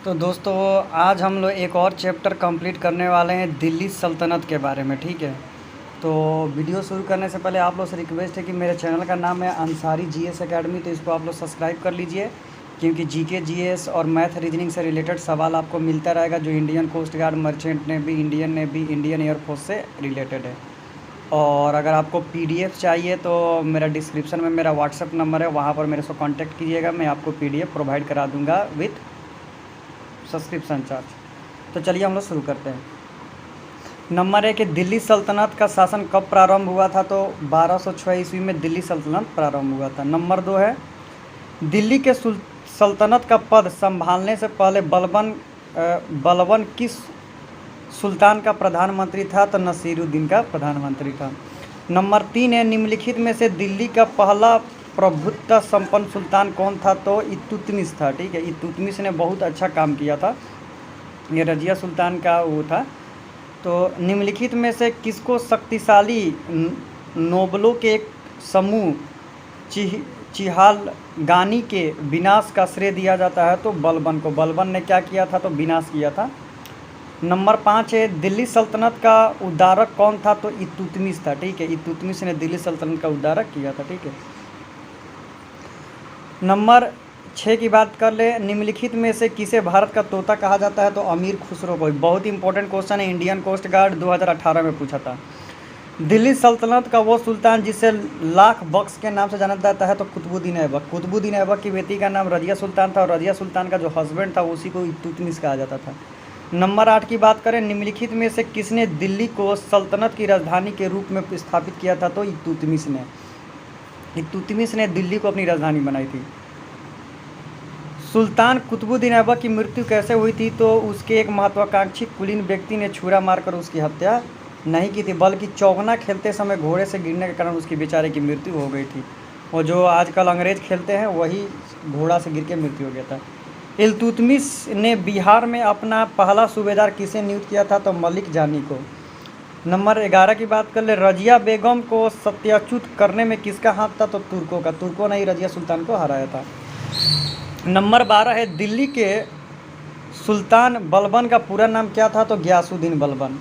तो दोस्तों, आज हम लोग एक और चैप्टर कंप्लीट करने वाले हैं दिल्ली सल्तनत के बारे में। ठीक है, तो वीडियो शुरू करने से पहले आप लोग से रिक्वेस्ट है कि मेरे चैनल का नाम है अंसारी जीएस एकेडमी, तो इसको आप लोग सब्सक्राइब कर लीजिए, क्योंकि जीके जीएस और मैथ रीजनिंग से रिलेटेड सवाल आपको मिलता रहेगा जो Indian coast guard, merchant navy, Indian air force से रिलेटेड है। और अगर आपको पीडीएफ चाहिए तो मेरा डिस्क्रिप्शन में मेरा व्हाट्सअप नंबर है, वहाँ पर मेरे से कांटेक्ट कीजिएगा, मैं आपको पीडीएफ प्रोवाइड करा दूँगा विथ सब्सक्रिप्शन चार्ज। तो चलिए हम लोग शुरू करते हैं। नंबर 1 कि दिल्ली सल्तनत का शासन कब प्रारंभ हुआ था, तो 1206 ईस्वी में दिल्ली सल्तनत प्रारंभ हुआ था। नंबर 2 है दिल्ली के सल्तनत का पद संभालने से पहले बलबन किस सुल्तान का प्रधानमंत्री था, तो नसीरुद्दीन का प्रधानमंत्री था। नंबर 3 है निम्नलिखित में से दिल्ली का पहला प्रभुत्व संपन्न सुल्तान कौन था, तो इल्तुतमिश था। ठीक है, इल्तुतमिश ने बहुत अच्छा काम किया था, ये रजिया सुल्तान का वो था। तो निम्नलिखित में से किसको शक्तिशाली नोबलों के एक समूह चिहालगानी के विनाश का श्रेय दिया जाता है, तो बलबन को। बलबन ने क्या किया था, तो विनाश किया था। नंबर 5 है दिल्ली सल्तनत का उद्धारक कौन था, तो इल्तुतमिश था। ठीक है, इल्तुतमिश ने दिल्ली सल्तनत का उद्धारक किया था। ठीक है, नंबर 6 की बात कर ले, निम्नलिखित में से किसे भारत का तोता कहा जाता है, तो अमीर खुसरो को। बहुत इंपॉर्टेंट क्वेश्चन है, इंडियन कोस्ट गार्ड 2018 में पूछा था। दिल्ली सल्तनत का वो सुल्तान जिसे लाख बख्श के नाम से जाना जाता है, तो कुतुबुद्दीन ऐबक। कुतुबुद्दीन ऐबक की बेटी का नाम रजिया सुल्तान था, और रजिया सुल्तान का जो हस्बैंड था उसी को इल्तुतमिश कहा जाता था। नंबर 8 की बात करें, निम्नलिखित में से किसने दिल्ली को सल्तनत की राजधानी के रूप में स्थापित किया था, तो इल्तुतमिश ने। इल्तुतमिश ने दिल्ली को अपनी राजधानी बनाई थी। सुल्तान कुतुबुद्दीन ऐबक की मृत्यु कैसे हुई थी, तो उसके एक महत्वाकांक्षी कुलीन व्यक्ति ने छुरा मारकर उसकी हत्या नहीं की थी, बल्कि चौगना खेलते समय घोड़े से गिरने के कारण उसकी बेचारे की मृत्यु हो गई थी। और जो आजकल अंग्रेज खेलते हैं वही घोड़ा से गिर के मृत्यु हो गया था। इल्तुतमिश ने बिहार में अपना पहला सूबेदार किसे नियुक्त किया था, तो मलिक जानी को। नंबर 11 की बात कर ले, रजिया बेगम को सत्याच्युत करने में किसका हाथ था, तो तुर्कों का। तुर्कों ने ही रजिया सुल्तान को हराया था। नंबर 12 है दिल्ली के सुल्तान बलबन का पूरा नाम क्या था, तो गयासुद्दीन बलबन।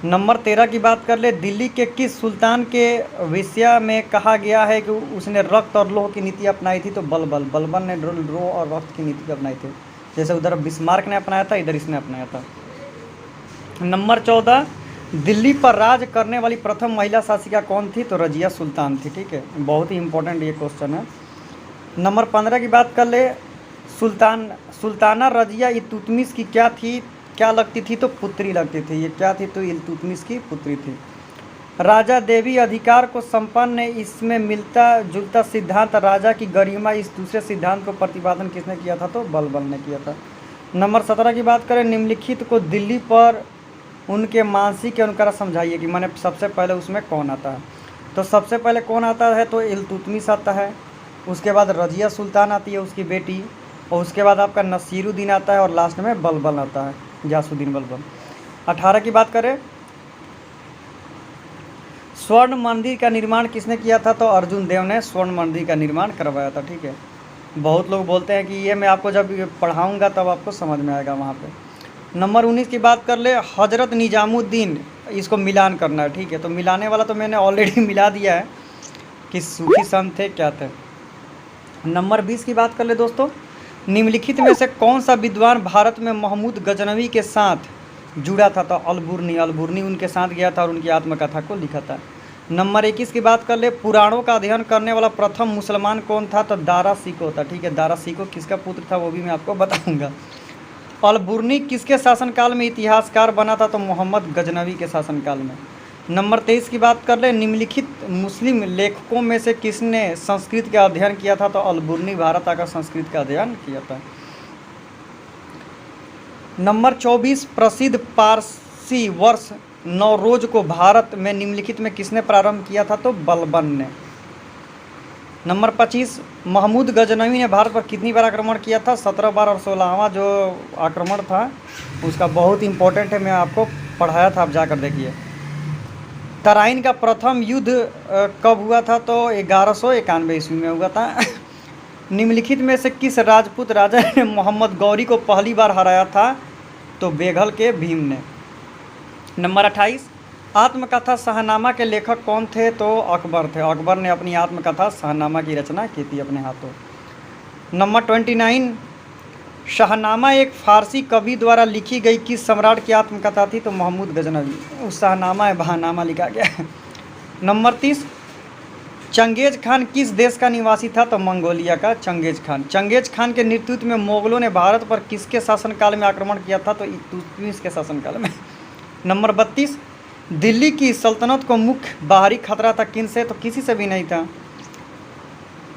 नंबर 13 की बात कर ले, दिल्ली के किस सुल्तान के विषय में कहा गया है कि उसने रक्त और लोह की नीति अपनाई थी, तो बलबन ने लोह और रक्त की नीति अपनाई थी। जैसे उधर बिस्मार्क ने अपनाया था, इधर इसने अपनाया था। नंबर 14 दिल्ली पर राज करने वाली प्रथम महिला शासिका कौन थी, तो रजिया सुल्तान थी। ठीक है, बहुत ही इंपॉर्टेंट ये क्वेश्चन है। नंबर 15 की बात कर ले, सुल्ताना रजिया इल्तुतमिश की क्या लगती थी, तो पुत्री लगती थी। ये क्या थी, तो इल्तुतमिश की पुत्री थी। राजा देवी अधिकार को संपन्न है, इसमें मिलता जुलता सिद्धांत राजा की गरिमा, इस दूसरे सिद्धांत को प्रतिपादन किसने किया था, तो बलबन ने किया था। नंबर 17 की बात करें, निम्नलिखित को दिल्ली पर उनके मानसिक के अनुसार समझाइए कि माने सबसे पहले उसमें कौन आता है। तो सबसे पहले कौन आता है, तो इल्तुतमिश आता है, उसके बाद रजिया सुल्तान आती है उसकी बेटी, और उसके बाद आपका नसीरुद्दीन आता है, और लास्ट में बलबन आता है, गयासुद्दीन बलबन। 18 की बात करें, स्वर्ण मंदिर का निर्माण किसने किया था, तो अर्जुन देव ने स्वर्ण मंदिर का निर्माण करवाया था। ठीक है, बहुत लोग बोलते हैं कि ये मैं आपको जब पढ़ाऊँगा तब आपको समझ में आएगा वहाँ पे। नंबर 19 की बात कर ले, हजरत निजामुद्दीन, इसको मिलान करना है। ठीक है, तो मिलाने वाला तो मैंने ऑलरेडी मिला दिया है कि सूफी संत थे क्या थे। नंबर 20 की बात कर ले दोस्तों, निम्नलिखित में से कौन सा विद्वान भारत में महमूद गजनवी के साथ जुड़ा था, तो अलबुर्नी उनके साथ गया था और उनकी आत्मकथा को लिखा था। नंबर 21 की बात कर ले, पुराणों का अध्ययन करने वाला प्रथम मुसलमान कौन था, तो दारा सिको था। ठीक है, दारा सिको किसका पुत्र था वो भी मैं आपको बताऊंगा। अलबुर्नी किसके शासनकाल में इतिहासकार बना था, तो मोहम्मद गजनवी के शासनकाल में। नंबर 23 की बात कर ले, निम्नलिखित मुस्लिम लेखकों में से किसने संस्कृत का अध्ययन किया था, तो अलबुर्नी भारत आकर संस्कृत का अध्ययन किया था। नंबर 24 प्रसिद्ध पारसी वर्ष नवरोज को भारत में निम्नलिखित में किसने प्रारंभ किया था, तो बलबन ने। नंबर 25 महमूद गजनवी ने भारत पर कितनी बार आक्रमण किया था, 17 बार, और 16वां जो आक्रमण था उसका बहुत इंपॉर्टेंट है, मैं आपको पढ़ाया था, आप जाकर देखिए। तराइन का प्रथम युद्ध कब हुआ था, तो 1191 ईस्वी में हुआ था। निम्नलिखित में से किस राजपूत राजा ने मोहम्मद गौरी को पहली बार हराया था? तो बेघल के भीम ने। नंबर 28, आत्मकथा शाहनामा के लेखक कौन थे? तो अकबर थे। अकबर ने अपनी आत्मकथा शाहनामा की रचना की थी अपने हाथों। नंबर 29, शाहनामा एक फारसी कवि द्वारा लिखी गई किस सम्राट की आत्मकथा थी? तो महमूद गजनवी। उस शाहनामा है बहानामा लिखा गया है। नंबर 30, चंगेज खान किस देश का निवासी था? तो मंगोलिया का चंगेज खान। चंगेज खान के नेतृत्व में मुगलों ने भारत पर किसके शासनकाल में आक्रमण किया था? तो इल्तुतमिश के शासनकाल में। नंबर 32, दिल्ली की सल्तनत को मुख्य बाहरी खतरा था किन से? तो किसी से भी नहीं था।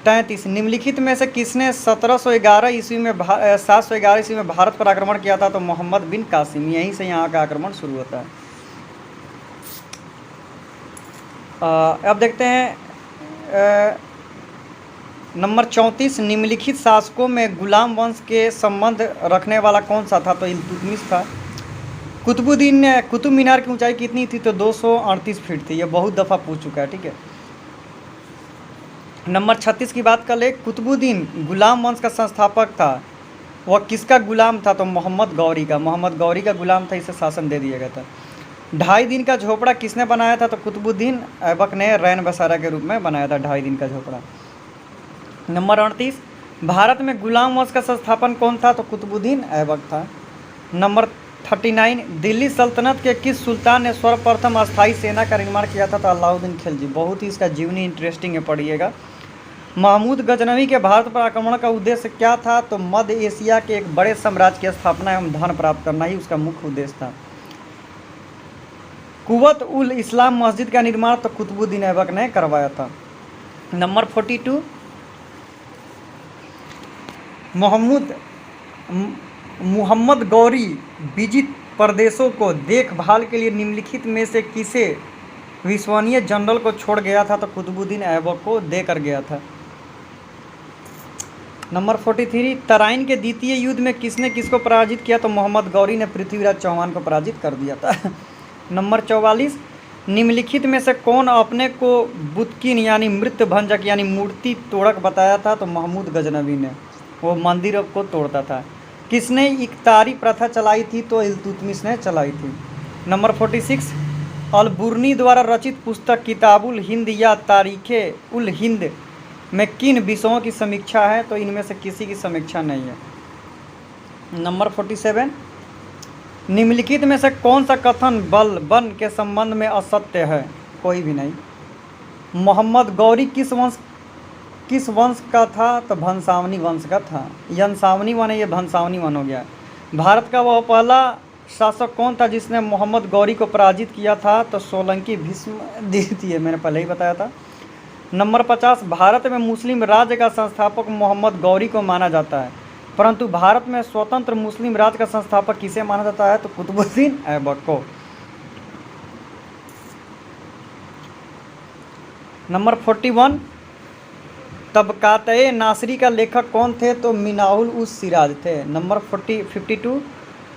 33, निम्नलिखित में से किसने 711 ईस्वी में 711 ईस्वी में भारत पर आक्रमण किया था? तो मोहम्मद बिन कासिम। यहीं से यहाँ का आक्रमण शुरू होता है। अब देखते हैं नंबर 34, निम्नलिखित शासकों में गुलाम वंश के संबंध रखने वाला कौन सा था? तो इल्तुतमिश था। कुतुब मीनार की ऊंचाई कितनी थी? तो 238 फीट थी। ये बहुत दफ़ा पूछ चुका है, ठीक है। नंबर 36 की बात कर ले। कुतुबुद्दीन गुलाम वंश का संस्थापक था, वह किसका गुलाम था? तो मोहम्मद गौरी का। मोहम्मद गौरी का गुलाम था, इसे शासन दे दिया गया था। 2.5 दिन का झोपड़ा किसने बनाया था? तो कुतुबुद्दीन ऐबक ने रैन बसेरा के रूप में बनाया था 2.5 दिन का झोपड़ा। नंबर 38, भारत में गुलाम वंश का संस्थापन कौन था? तो कुतुबुद्दीन ऐबक था। नंबर 39, दिल्ली सल्तनत के किस सुल्तान ने सर्वप्रथम अस्थायी सेना का निर्माण किया था? तो अलाउद्दीन खिलजी। बहुत ही इसका जीवनी इंटरेस्टिंग है, पढ़िएगा। महमूद गजनवी के भारत पर आक्रमण का उद्देश्य क्या था? तो मध्य एशिया के एक बड़े साम्राज्य की स्थापना एवं धन प्राप्त करना ही उसका मुख्य उद्देश्य था। कुवत उल इस्लाम मस्जिद का निर्माण तो कुतुबुद्दीन ऐबक ने करवाया था। नंबर 42, मुहम्मद गौरी विजित प्रदेशों को देखभाल के लिए निम्नलिखित में से किसे विश्वसनीय जनरल को छोड़ गया था? तो कुतुबुद्दीन ऐबक को देकर गया था। नंबर 43, तराइन के द्वितीय युद्ध में किसने किसको पराजित किया? तो मोहम्मद गौरी ने पृथ्वीराज चौहान को पराजित कर दिया था। नंबर 44, निम्नलिखित में से कौन अपने को बुतकिन यानी मृत भंजक यानी मूर्ति तोड़क बताया था? तो महमूद गजनवी ने। वो मंदिरों को तोड़ता था। किसने इकतारी प्रथा चलाई थी? तो इल्तुतमिश ने चलाई थी। नंबर 46, अल-बुर्नी द्वारा रचित पुस्तक किताबुल हिंद या तारीखे उल हिंद में किन विषयों की समीक्षा है? तो इनमें से किसी की समीक्षा नहीं है। नंबर 47, निम्नलिखित में से कौन सा कथन बलबन के संबंध में असत्य है? कोई भी नहीं। मोहम्मद गौरी किस वंश का था? तो भंसावनी वंश का था। यंसावनी वन है, ये भंसावनी वन हो गया। भारत का वह पहला शासक कौन था जिसने मोहम्मद गौरी को पराजित किया था? तो सोलंकी भीष्म द्वितीय, मैंने पहले ही बताया था। नंबर 50, भारत में मुस्लिम राज्य का संस्थापक मोहम्मद गौरी को माना जाता है, परंतु भारत में स्वतंत्र मुस्लिम राज्य का संस्थापक किसे माना जाता है? तो कुतुबुद्दीन ऐबक को। नंबर 41, तबकात-ए नासरी का लेखक कौन थे? तो मिनाहुल उस सिराज थे। नंबर 52,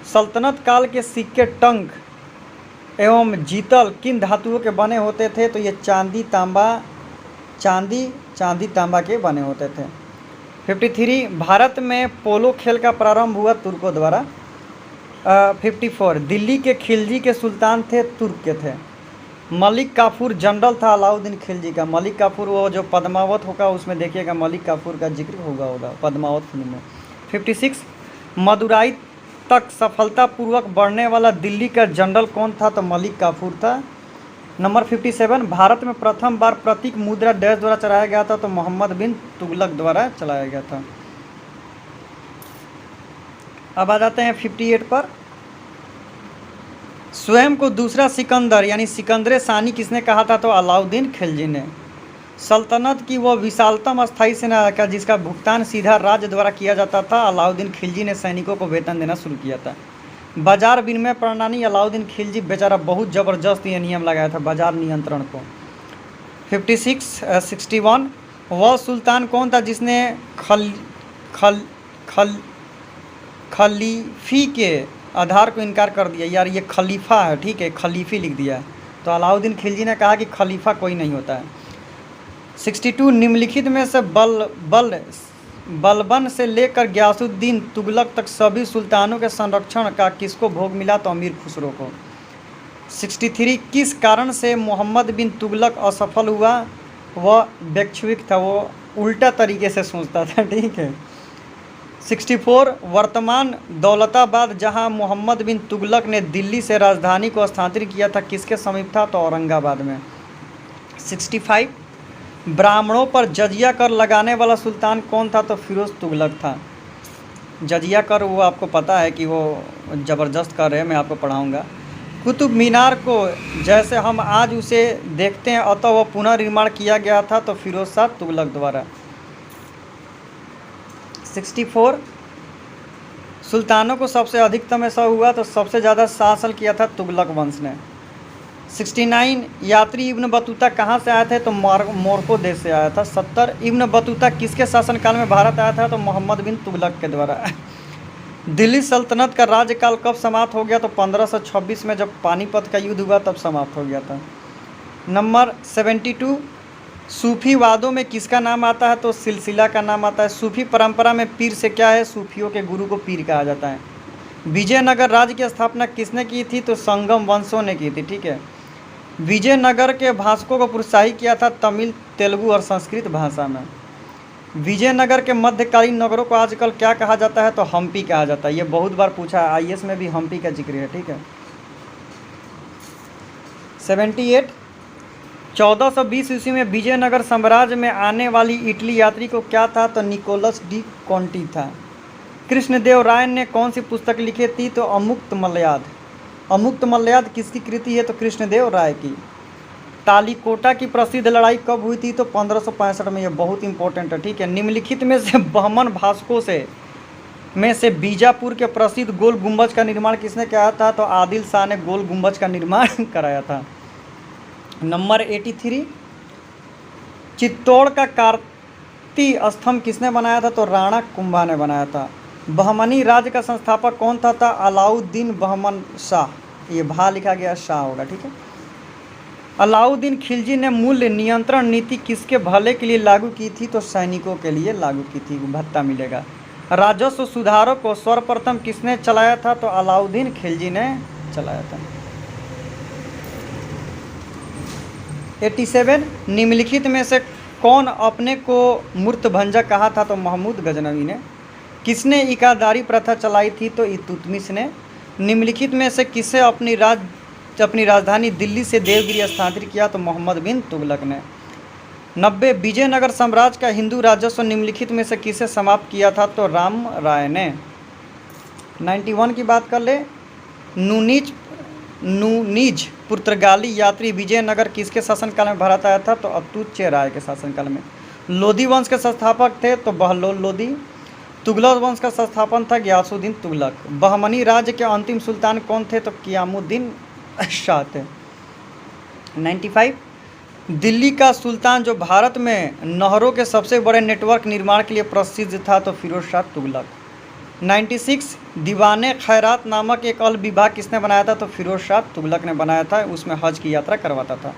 सल्तनत काल के सिक्के टंक एवं जीतल किन धातुओं के बने होते थे? तो ये चांदी तांबा के बने होते थे। 53, भारत में पोलो खेल का प्रारंभ हुआ तुर्कों द्वारा। 54, दिल्ली के खिलजी के सुल्तान थे, तुर्क के थे। मलिक काफूर जनरल था अलाउद्दीन खिलजी का। मलिक काफूर वो जो पद्मावत होगा उसमें देखिएगा मलिक काफूर का जिक्र होगा पद्मावत फिल्म में। 56, मदुराई तक सफलतापूर्वक बढ़ने वाला दिल्ली का जनरल कौन था? तो मलिक काफूर था। नंबर 57, भारत में प्रथम बार प्रतीक मुद्रा डैश द्वारा चलाया गया था? तो मोहम्मद बिन तुगलक द्वारा चलाया गया था। अब आ जाते हैं 58 पर। स्वयं को दूसरा सिकंदर यानी सिकंदर सानी किसने कहा था? तो अलाउद्दीन खिलजी ने। सल्तनत की वह विशालतम अस्थायी सेना का जिसका भुगतान सीधा राज्य द्वारा किया जाता था, अलाउद्दीन खिलजी ने सैनिकों को वेतन देना शुरू किया था। बाजार विनिमय प्रणाली, अलाउद्दीन खिलजी बेचारा बहुत ज़बरदस्त ये नियम लगाया था बाजार नियंत्रण को। 61, वह सुल्तान कौन था जिसने खलीफी के आधार को इनकार कर दिया? यार ये खलीफा है, ठीक है, खलीफी लिख दिया है। तो अलाउद्दीन खिलजी ने कहा कि खलीफा कोई नहीं होता है। 62, निम्नलिखित में से बलबन से लेकर गयासुद्दीन तुगलक तक सभी सुल्तानों के संरक्षण का किसको भोग मिला? तो अमीर खुसरो को। 63 किस कारण से मोहम्मद बिन तुगलक असफल हुआ? वह वैश्विक था, वो उल्टा तरीके से सोचता था, ठीक है। 64 वर्तमान दौलताबाद जहां मोहम्मद बिन तुगलक ने दिल्ली से राजधानी को स्थानांतरित किया था, किसके समीप था? तो औरंगाबाद में। 65 ब्राह्मणों पर जजिया कर लगाने वाला सुल्तान कौन था? तो फिरोज तुगलक था। जजिया कर वो आपको पता है कि वो ज़बरदस्त कर रहे हैं, मैं आपको पढ़ाऊँगा। कुतुब मीनार को जैसे हम आज उसे देखते हैं अतः वह पुनर्निर्माण किया गया था, तो फिरोज शाह तुगलक द्वारा। 64 सुल्तानों को सबसे अधिकतम ऐसा हुआ, तो सबसे ज़्यादा शासन किया था तुगलक वंश ने। 69 यात्री इब्न बतूता कहाँ से आए थे? तो मोरक्को देश से आया था। 70 इब्न बतूता किसके शासनकाल में भारत आया था? तो मोहम्मद बिन तुगलक के द्वारा। दिल्ली सल्तनत का राज्यकाल कब समाप्त हो गया? तो 1526 में जब पानीपत का युद्ध हुआ तब समाप्त हो गया था। नंबर 72 सूफी वादों में किसका नाम आता है? तो सिलसिला का नाम आता है। सूफी परंपरा में पीर से क्या है? सूफियों के गुरु को पीर कहा जाता है। विजयनगर राज्य की स्थापना किसने की थी? तो संगम वंशों ने की थी, ठीक है। विजयनगर के भाषकों को प्रोत्साहित किया था तमिल, तेलुगु और संस्कृत भाषा में। विजयनगर के मध्यकालीन नगरों को आजकल क्या कहा जाता है? तो हम्पी कहा जाता है। ये बहुत बार पूछा है, आईएएस में भी हम्पी का जिक्र है, ठीक है। 78 1420 ईस्वी में विजयनगर साम्राज्य में आने वाली इटली यात्री को क्या था? तो निकोलस डी कॉन्टी था। कृष्णदेव राय ने कौन सी पुस्तक लिखी थी? तो अमुक्त मलयाद। अमुक्त मलयाद किसकी कृति है? तो कृष्णदेव राय की। तालीकोटा की प्रसिद्ध लड़ाई कब हुई थी? तो 1565 में। ये बहुत इंपॉर्टेंट है, ठीक है। निम्नलिखित में से बहमन भाषकों से बीजापुर के प्रसिद्ध गोल गुंबज का निर्माण किसने किया था? तो आदिल शाह ने गोल गुंबज का निर्माण कराया था। नंबर 83 चित्तौड़ का कार्ती स्तंभ किसने बनाया था? तो राणा कुंभा ने बनाया था। बहमनी राज्य का संस्थापक कौन था? अलाउद्दीन बहमन शाह। ये भा लिखा गया, शाह होगा, ठीक है। अलाउद्दीन खिलजी ने मूल्य नियंत्रण नीति किसके भले के लिए लागू की थी? तो सैनिकों के लिए लागू की थी, भत्ता मिलेगा। राजस्व सुधारों को सर्वप्रथम किसने चलाया था? तो अलाउद्दीन खिलजी ने चलाया था। 87 निम्नलिखित में से कौन अपने को मूर्तभंजक कहा था? तो महमूद गजनवी ने। किसने इकादारी प्रथा चलाई थी? तो इल्तुतमिश ने। निम्नलिखित में से किसे अपनी राजधानी दिल्ली से देवगिरी स्थानांतरित किया? तो मोहम्मद बिन तुगलक ने। 90 विजयनगर साम्राज्य का हिंदू राजस्व निम्नलिखित में से किसे समाप्त किया था? तो राम राय ने। 91 की बात कर ले। नूनीज पुर्तगाली यात्री विजयनगर किसके शासनकाल में भारत आया था? तो अतुच्य राय के शासनकाल में। लोधी वंश के संस्थापक थे तो बहलोल लोधी। तुगलक वंश का संस्थापन था गयासुद्दीन तुगलक। बहमनी राज्य के अंतिम सुल्तान कौन थे? तो क़ियामुद्दीन शाह थे। 95 दिल्ली का सुल्तान जो भारत में नहरों के सबसे बड़े नेटवर्क निर्माण के लिए प्रसिद्ध था, तो फिरोज शाह तुगलक। 96 दीवाने खैरात नामक एक अल विभाग किसने बनाया था? तो फिरोज शाह तुगलक ने बनाया था, उसमें हज की यात्रा करवाता था।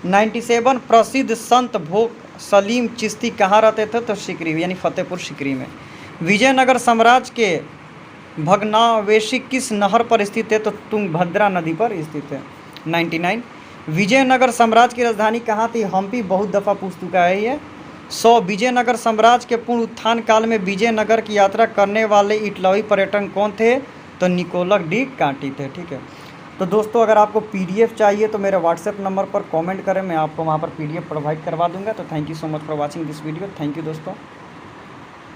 97 प्रसिद्ध संत भोग सलीम चिश्ती कहाँ रहते थे? तो सिकरी यानी फतेहपुर सिकरी में। विजयनगर साम्राज्य के भग्नावशेष किस नहर पर स्थित है? तो तुंगभद्रा नदी पर स्थित है। 99 विजयनगर साम्राज्य की राजधानी कहाँ थी? हम्पी, बहुत दफ़ा पूछ चुका है ये। 100 विजयनगर साम्राज्य के पूर्ण उत्थान काल में विजयनगर की यात्रा करने वाले इटलवी पर्यटक कौन थे? तो निकोलस डी कांटी थे, ठीक है। तो दोस्तों अगर आपको पीडीएफ चाहिए तो मेरे व्हाट्सएप नंबर पर कमेंट करें, मैं आपको वहाँ पर पीडीएफ प्रोवाइड करवा दूंगा। तो thank you so much for watching this video. Thank you दोस्तों।